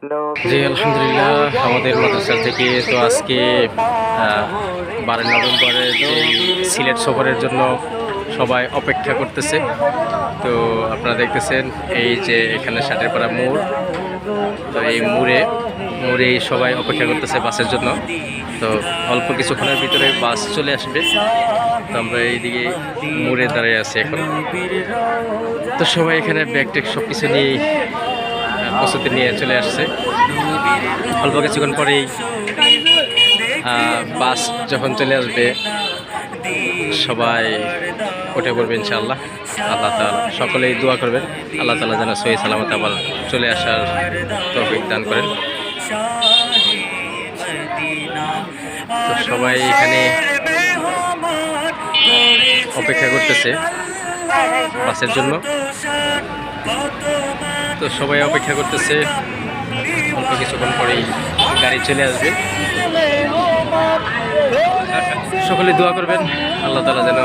জি আলহামদুলিল্লাহ, আমাদের মাদ্রাসা থেকে তো আজকে 12 নভেম্বরের যে সিলেট সফরের জন্য সবাই অপেক্ষা করতেছে। তো আপনারা দেখতেছেন এই যে এখানে ষাটেরপাড়া মোড়, তো এই মোড়ে সবাই অপেক্ষা করতেছে বাসের জন্য। তো অল্প কিছুক্ষণের ভিতরে বাস চলে আসবে। তো আমরা এইদিকে মোড়ে দাঁড়িয়ে আছি এখন। তো সবাই এখানে ব্যাগ ট্যাগ সব কিছু নিয়ে প্রস্তুতি নিয়ে চলে আসছে। অল্প কিছুক্ষণ পরেই বাস যখন চলে আসবে সবাই উঠে পড়বে ইনশাআল্লাহ। আল্লাহ তাআলা সকলেই দোয়া করবেন, আল্লাহ তাআলা যেন সহি সালামত আবার চলে আসার তৌফিক দান করেন। তো সবাই এখানে অপেক্ষা করতেছে বাসের জন্য। তো সবাই অপেক্ষা করতেছে, অল্প কিছুক্ষণ পরেই গাড়ি চলে আসবে। সকলে দোয়া করবেন, আল্লাহ তাআলা যেন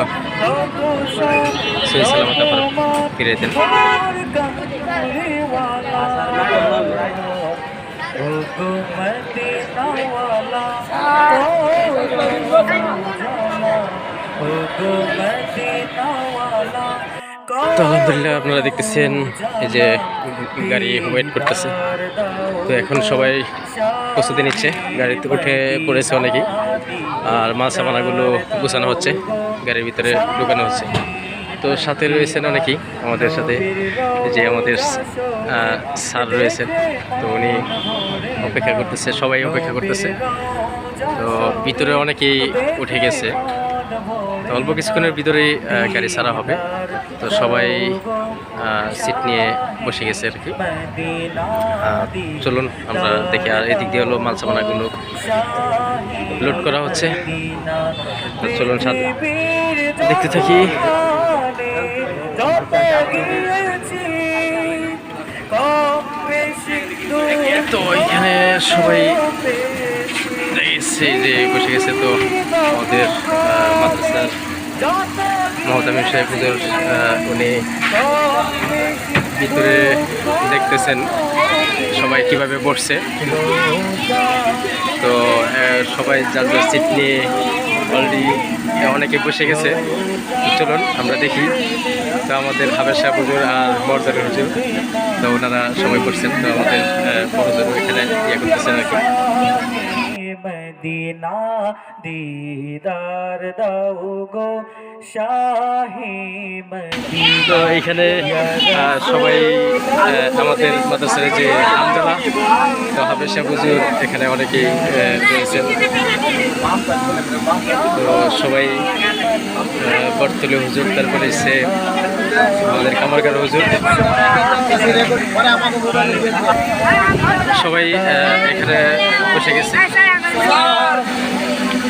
সহি সালামত আবার ফিরে দেন। তো আলহামদুলিল্লাহ, আপনারা দেখতেছেন এই যে গাড়ি ওয়েট করতেছে। তো এখন সবাই প্রস্তুতি নিচ্ছে, গাড়িতে উঠে পড়েছে অনেকেই, আর মাছ সামানাগুলো গুছানো হচ্ছে, গাড়ির ভিতরে ঢুকানো হচ্ছে। তো সাথে রয়েছেন অনেকেই আমাদের সাথে, যে আমাদের স্যার রয়েছেন। তো উনি অপেক্ষা করতেছে, সবাই অপেক্ষা করতেছে। তো ভিতরে অনেকেই উঠে গেছে, তো অল্প কিছুক্ষণের ভিতরেই গাড়ি ছাড়া হবে। তো সবাই সিট নিয়ে বসে গেছে আর কি। চলুন আমরা দেখি। আর এদিক দিয়ে হলো মাল সামানাগুলো লোড করা হচ্ছে। তো চলুন সাথে দেখতে থাকি। তো এখানে সবাই দেখেছি যে বসে গেছে। তো আমাদের মাদ্রাসার মহতামিম সাহেব হুজুর উনি ভিতরে দেখতেছেন সবাই কিভাবে বসছে। তো সবাই যার যার সিট নিয়ে অলরেডি অনেকে বসে গেছে। চলুন আমরা দেখি। তো আমাদের হাবের সাহেব হুজুর আর বরদারের হুজুর, তো ওনারা সবাই বসছেন। তো আমাদের বড় হুজুর এখানে ইয়ে করতেছেন আর কি। মদিনা দিদার দাও গো শাহে মদিনা। তো এইখানে সবাই আমাদের মাদ্রাসার যে আমজালা, তো হাফেজ সাহেব হুজুর এখানে অনেকেই রয়েছেন। তো সবাই বর্তলি হুজুর, তারপরে সে আমাদের কামারগার হুজুর, সবাই এখানে বসে গেছে।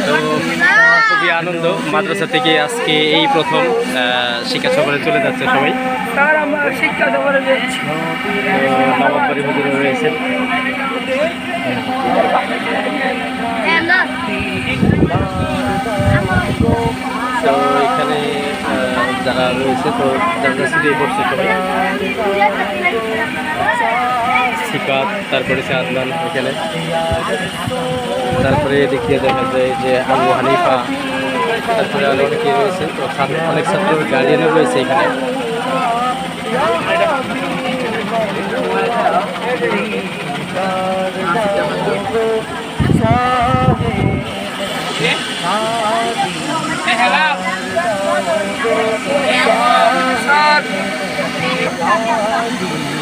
তো খুবই আনন্দ, মাদ্রাসা থেকে আজকে এই প্রথম শিক্ষা সফরে চলে যাচ্ছে সবাই। শিক্ষা সফরে যাচ্ছি। নবাববাড়ি হুজুর রয়েছেন। তো এখানে যারা রয়েছে, তো যারা সিরিয়ে পড়ছে সবাই, সিকাত, তারপরে সে আদনান এখানে, তারপরে দেখিয়ে দেখা যায় যে আবু হানিফা, তারপরে আরো অনেকে রয়েছে। তো অনেক ছাত্র গার্ডিয়ানও রয়েছে এখানে।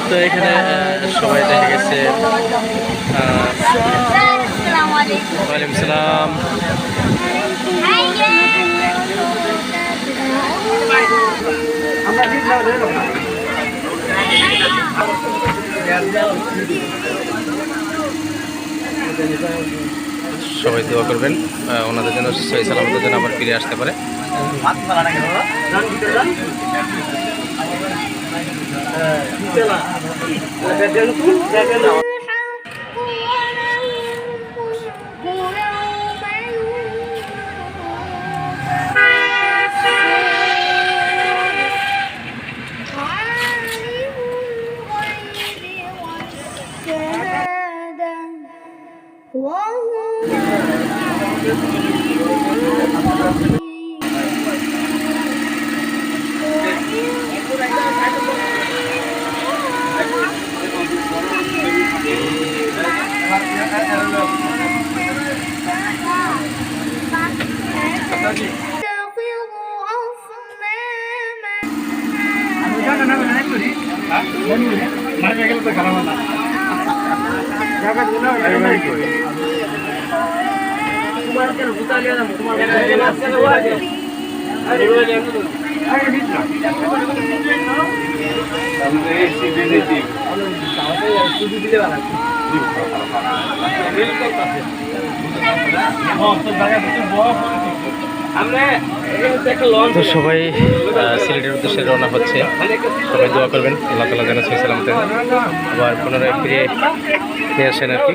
তো এখানে সবাই দেখা গেছে। ওয়ালাইকুম সালাম। সবাই দোয়া করবেন ওনাদের জন্য, সহি সালামতের জন্য আবার ফিরে আসতে পারে। তো সবাই সিলেটের উদ্দেশ্যে রওনা হচ্ছে। সবাই দোয়া করবেন আল্লাহ তাআলা যেন সহি সালামতে আবার পুনরায় ফিরে নিয়ে আসেন আর কি।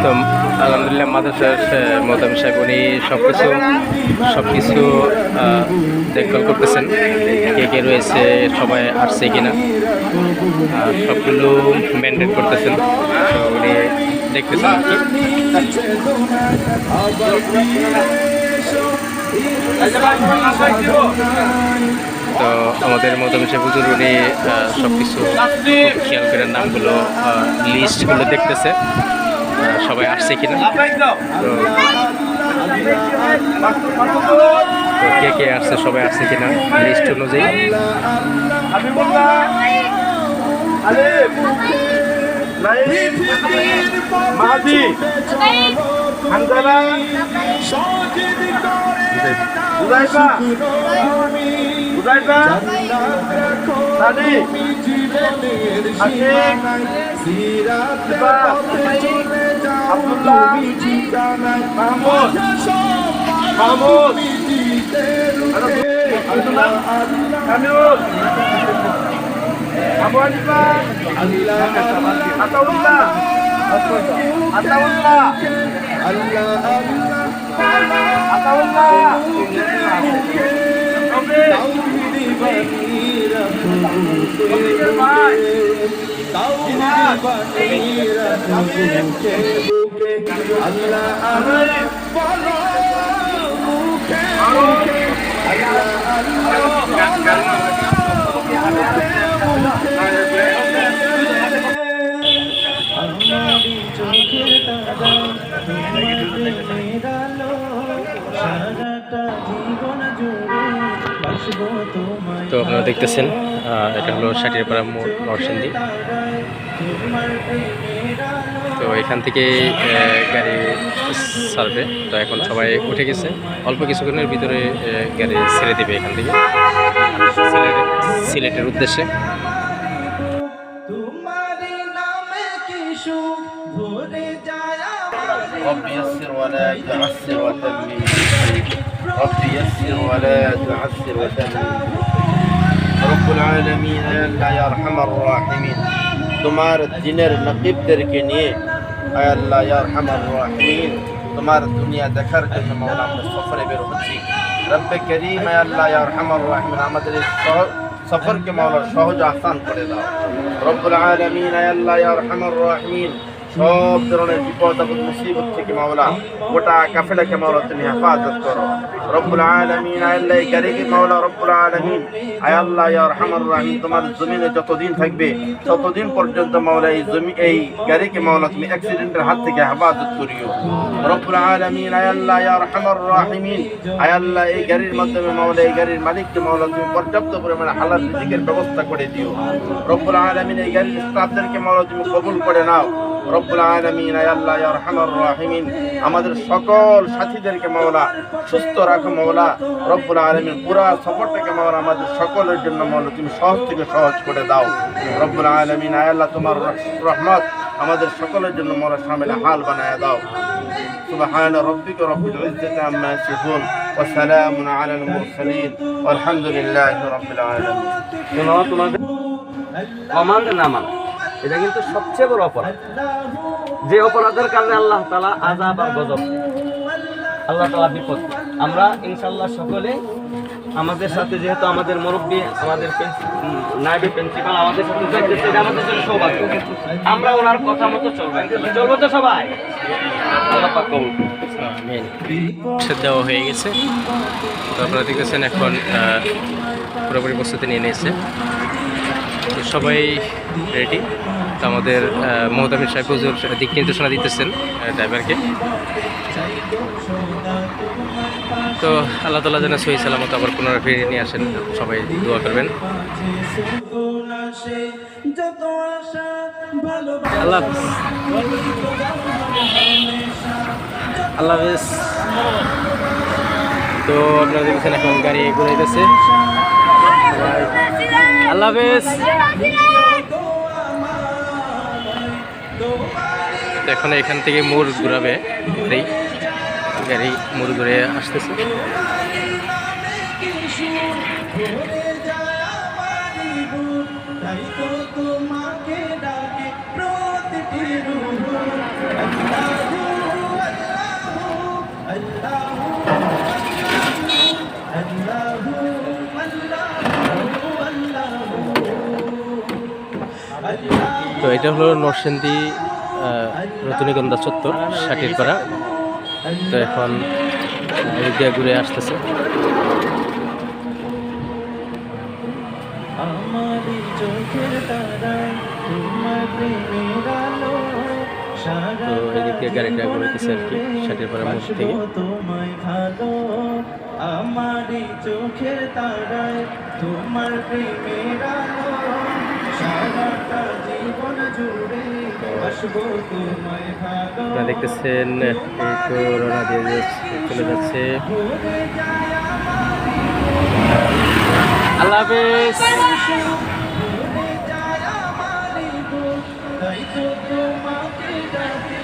তো আলহামদুলিল্লাহ মাদ্রাসার মোহতামিম সাহেব উনি সব কিছু দেখভাল করতেছেন, কে কে রয়েছে, সবাই আসছে কিনা, সবগুলো মেনটেন করতেছেন। তো উনি দেখতেছেন আর কি। তো আমাদের মোহতামিম সাহেব হুজুর উনি সব কিছু খেয়াল করে নামগুলো লিস্টগুলো দেখতেছে সবাই আসছে কিনা। তো কে কে আসছে, সবাই আসছে কিনা লিস্ট অনুযায়ী। তো আপনারা দেখতেছেন এটা হলো সাটিয়ারপাড়া নরসিংদী। তো এখান থেকে গাড়ি ছাড়বে। তো এখন সবাই উঠে গেছে, অল্প কিছুক্ষণের ভিতরে গাড়ি ছেড়ে দেবে এখান থেকে সিলেটের উদ্দেশ্যে। رب يسر ولا تعسر وتمم رب يسر ولا تعسر وتمم رب العالمين আল্লাহ ইয়া আরহামার রাহিমিন তোমার দিনের নকিবদেরকে নিয়ে আয় আল্লাহ ইয়া আরহামার রাহিমিন তোমার দুনিয়া দেখার জন্য মাওলা আমরা সফরে বের হচ্ছি। রব্বে করিম আয় আল্লাহ ইয়া আরহামার রাহিমিন আমাদের এই সফরকে মাওলা সহজ আসান করে দাও। রব্বুল আলামিন আয় আল্লাহ ইয়া আরহামার রাহিমিন সব ধরনের বিপদ আপদ মুসিবত থেকে মাওলা গোটা কাফেলাকে মাওলা তুমি হেফাজত করো। রব্বুল আলামিন আয় আল্লাহ এই গাড়িকে মাওলা রব্বুল আলামিন আয় আল্লাহ ইয়া আরহামার রাহিম তোমার জমিনে যতদিন থাকবে ততদিন পর্যন্ত মাওলা এই গাড়িকে মাওলা তুমি অ্যাক্সিডেন্টের হাত থেকে হেফাজত করিও। রব্বুল আলামিন আয় আল্লাহ ইয়া আরহামার রাহিমিন আয় আল্লাহ এই গাড়ির মাধ্যমে মাওলা এই গাড়ির মালিককে মাওলা তুমি পর্যাপ্ত পরিমাণে হালাল রিজিকের ব্যবস্থা করে দিও। রব্বুল আলামিন এই গাড়ির স্টাফদেরকে মাওলা তুমি কবুল করে নাও। রব্বুল আলামিন আয় আল্লাহ ইয়া আরহামার রাহিমিন আমাদের সকল সাথীদেরকে মাওলা সুস্থ রাখো মাওলা। রব্বুল আলামিন পুরা সফরটাকে মাওলা আমাদের সকলের জন্য মাওলা তুমি সহজ থেকে সহজ করে দাও। রব্বুল আলামিন আয় আল্লাহ তোমার রহমত আমাদের সকলের জন্য মাওলা শামিল হাল বানায়া দাও। সুবহান রাব্বিকা রাব্বিল ইজ্জাতি আম্মা ইয়াসিফুন ওয়া সালামুন আলাল মুরসালিন ওয়ালহামদুলিল্লাহি রাব্বিল আলামিন। তোমাদের কমান্ড না মানা এটা কিন্তু সবচেয়ে বড় অপরাধ, যে অপরাধের কারণে আল্লাহ তাআলা আযাব আর গজব আল্লাহ তাআলা বিপদ। আমরা ইনশাআল্লাহ সকলে আমাদের সাথে, যেহেতু আমাদের মুরব্বী, আমাদের নায়েবে প্রিন্সিপাল আমাদের সাথে যাইতেছে, এটা আমাদের জন্য সৌভাগ্য। আমরা ওনার কথা মতো চলবো তো সবাই। আল্লাহ পাক কবুল করুন। আমিন। দেওয়া হয়ে গেছে, তো আপনারা দেখতেছেন এখন পুরোপুরি প্রস্তুতি নিয়ে নিয়েছে, তো সবাই রেডি। তো আমাদের মোহাম্মদ সাহেব হুজুর দিক নির্দেশনা দিতেছেন ড্রাইভারকে। তো আল্লাহ তাআলা যেন সহি সালামত আবার পুনরায় ফিরিয়ে নিয়ে আসেন, সবাই দোয়া করবেন। আল্লাহ হাফেজ। আল্লাহ হাফেজ। তো আপনারা দেখছেন এখন গাড়ি ঘুরাইতেছে। আল্লাহ হাফেজ। এখন এখান থেকে মোড় ঘুরাবে, গাড়ি মোড় ঘুরে আসতেছে। তো এটা হলো নরসিংদী রতনীগন্ধা চত্বর, সাটিরপাড়া। তো এখন এদিক দিয়ে ঘুরে আসতেছে। তো এদিক দিয়ে গাড়িটা ঘুরেতেছে আর কি, সাটিরপাড়া মোড় থেকে। আমারই চোখের তারায় তোমার প্রেমের আলো, সারাটা জীবন জুড়ে আসবো তোমায় ভালো। আপনারা দেখতেছেন এই তো রওনা দিয়ে চলে যাচ্ছে। আল্লাহ হাফেজ। তাই তো তোমাকে ডাকে